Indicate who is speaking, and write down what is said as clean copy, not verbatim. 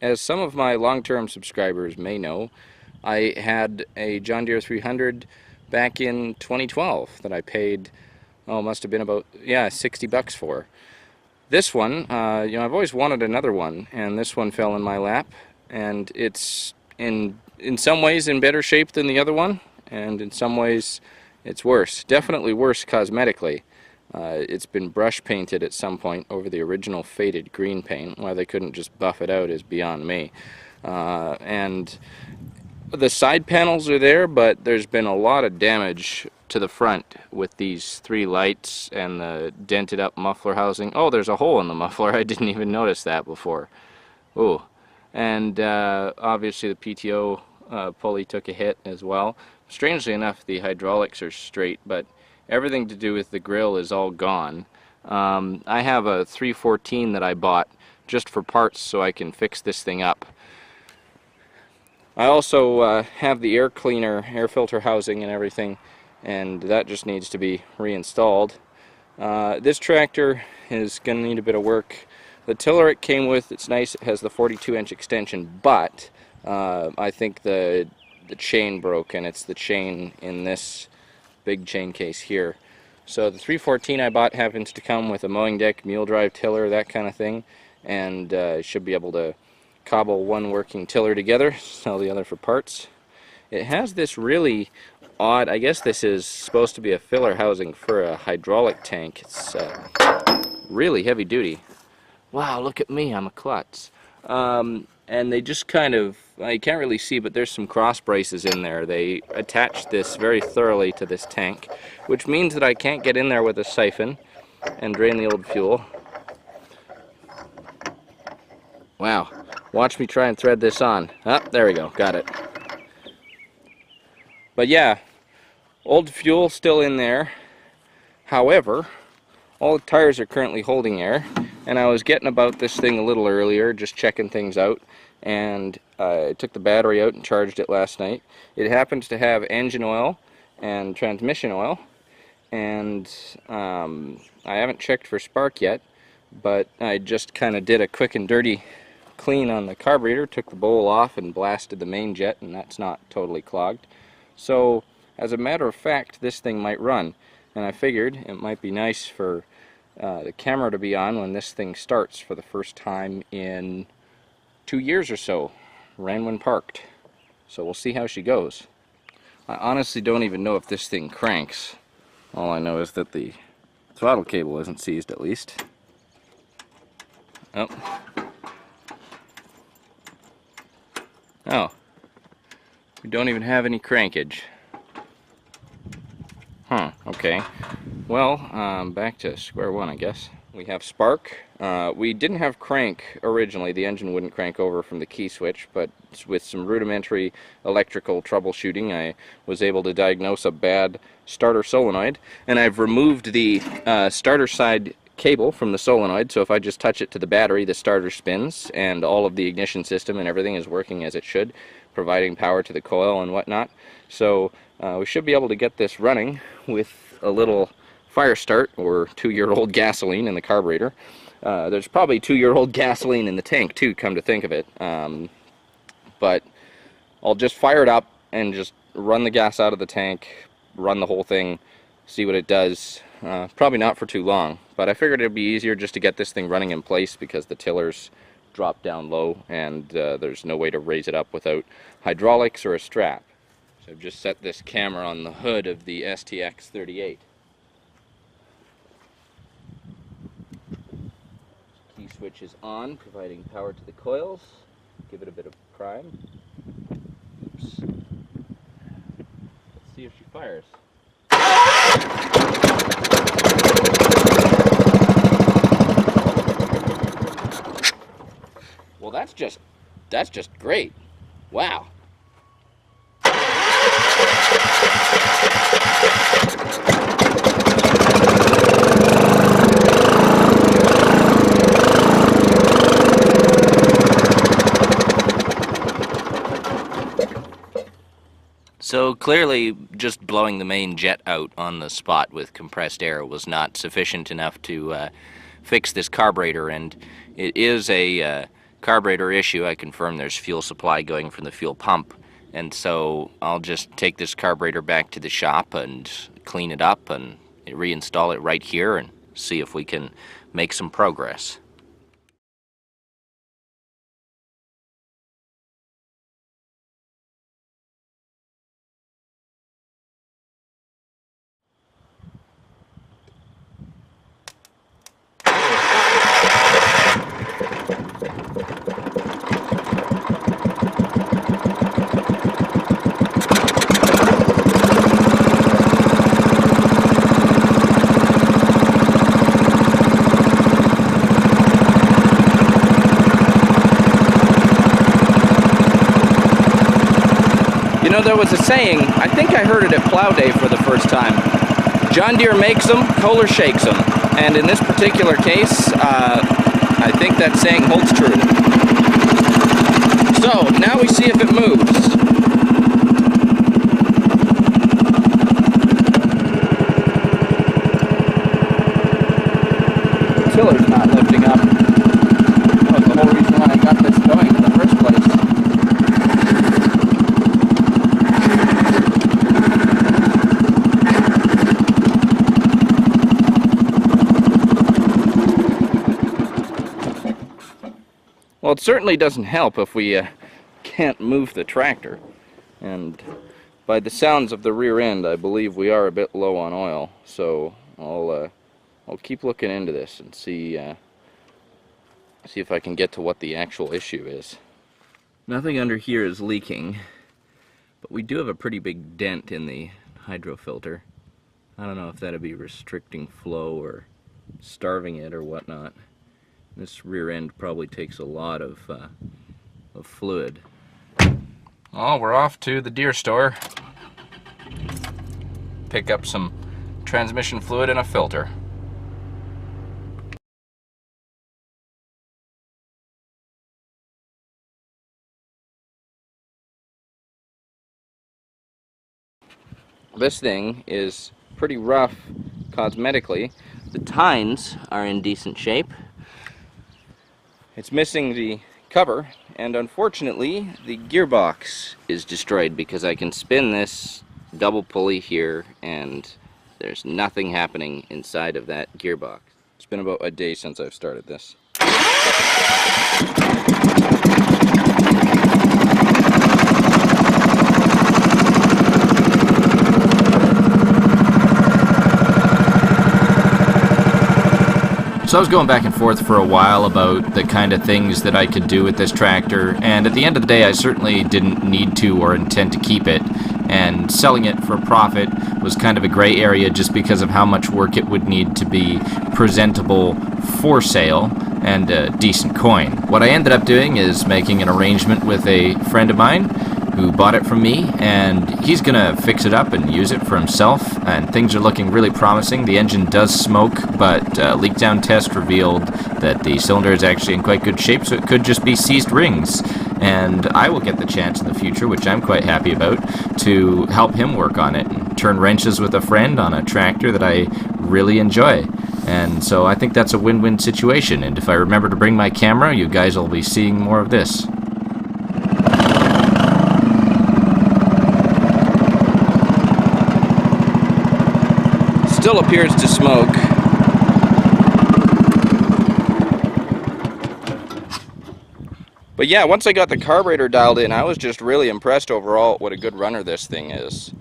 Speaker 1: As some of my long-term subscribers may know, I had a John Deere 300 back in 2012 that I paid, oh, must have been about, yeah, 60 bucks for. This one, I've always wanted another one, and this one fell in my lap, and it's in some ways in better shape than the other one, and in some ways it's worse. Definitely worse cosmetically. It's been brush painted at some point over the original faded green paint. Why they couldn't just buff it out is beyond me. And the side panels are there, but there's been a lot of damage to the front with these three lights and the dented up muffler housing. Oh, there's a hole in the muffler. I didn't even notice that before. Ooh. And obviously the PTO pulley took a hit as well. Strangely enough, the hydraulics are straight, but everything to do with the grill is all gone. I have a 314 that I bought just for parts so I can fix this thing up. I also have the air cleaner, air filter housing and everything, and that just needs to be reinstalled. This tractor is going to need a bit of work. The tiller it came with, it's nice, it has the 42-inch extension, but I think the chain broke, and it's the chain in this big chain case here. So the 314 I bought happens to come with a mowing deck, mule drive tiller, that kind of thing, and should be able to cobble one working tiller together, sell the other for parts. It has this really odd, I guess this is supposed to be a filler housing for a hydraulic tank. It's really heavy duty. Wow, look at me, I'm a klutz. And they just kind of, I can't really see, but there's some cross braces in there. They attached this very thoroughly to this tank, which means that I can't get in there with a siphon and drain the old fuel. Wow, watch me try and thread this on. Ah, there we go, got it. But yeah, old fuel still in there. However, all the tires are currently holding air, and I was getting about this thing a little earlier, just checking things out, and I took the battery out and charged it last night. It happens to have engine oil and transmission oil, and I haven't checked for spark yet, but I just kind of did a quick and dirty clean on the carburetor, took the bowl off and blasted the main jet, and that's not totally clogged. So as a matter of fact, this thing might run, and I figured it might be nice for the camera to be on when this thing starts for the first time in 2 years or so. Ran when parked. So we'll see how she goes. I honestly don't even know if this thing cranks. All I know is that the throttle cable isn't seized, at least. Oh. Oh. We don't even have any crankage. Huh, okay. Well, back to square one, I guess. We have spark. We didn't have crank originally. The engine wouldn't crank over from the key switch, but with some rudimentary electrical troubleshooting, I was able to diagnose a bad starter solenoid, and I've removed the starter side cable from the solenoid, so if I just touch it to the battery, the starter spins, and all of the ignition system and everything is working as it should, providing power to the coil and whatnot. So we should be able to get this running with a little fire start or 2-year-old gasoline in the carburetor. There's probably 2-year-old gasoline in the tank too, come to think of it. But I'll just fire it up and just run the gas out of the tank, run the whole thing, see what it does. Probably not for too long, but I figured it'd be easier just to get this thing running in place because the tillers drop down low and there's no way to raise it up without hydraulics or a strap. So I've just set this camera on the hood of the STX-38. Key switch is on, providing power to the coils. Give it a bit of prime. Oops. Let's see if she fires. Well, that's just great. Wow. So clearly just blowing the main jet out on the spot with compressed air was not sufficient enough to fix this carburetor, and it is a carburetor issue. I confirm there's fuel supply going from the fuel pump, and so I'll just take this carburetor back to the shop and clean it up and reinstall it right here and see if we can make some progress. You know, there was a saying, I think I heard it at Plow Day for the first time. John Deere makes them, Kohler shakes them. And in this particular case, I think that saying holds true. So, now we see if it moves. The tiller's not lifting up. That was the whole reason why I got this going in the first place. Well, it certainly doesn't help if we can't move the tractor, and by the sounds of the rear end I believe we are a bit low on oil, so I'll keep looking into this and see if I can get to what the actual issue is. Nothing under here is leaking, but we do have a pretty big dent in the hydro filter. I don't know if that'd be restricting flow or starving it or whatnot. This rear end probably takes a lot of fluid. Oh, we're off to the Deere store. Pick up some transmission fluid and a filter. This thing is pretty rough cosmetically. The tines are in decent shape. It's missing the cover, and unfortunately the gearbox is destroyed because I can spin this double pulley here and there's nothing happening inside of that gearbox. It's been about a day since I've started this. So I was going back and forth for a while about the kind of things that I could do with this tractor, and at the end of the day I certainly didn't need to or intend to keep it, and selling it for profit was kind of a gray area just because of how much work it would need to be presentable for sale and a decent coin. What I ended up doing is making an arrangement with a friend of mine who bought it from me, and he's gonna fix it up and use it for himself, and things are looking really promising. The engine does smoke, but leak down test revealed that the cylinder is actually in quite good shape, so it could just be seized rings. And I will get the chance in the future, which I'm quite happy about, to help him work on it and turn wrenches with a friend on a tractor that I really enjoy. And so I think that's a win-win situation, and if I remember to bring my camera, you guys will be seeing more of this. Still appears to smoke. But yeah, once I got the carburetor dialed in, I was just really impressed overall what a good runner this thing is.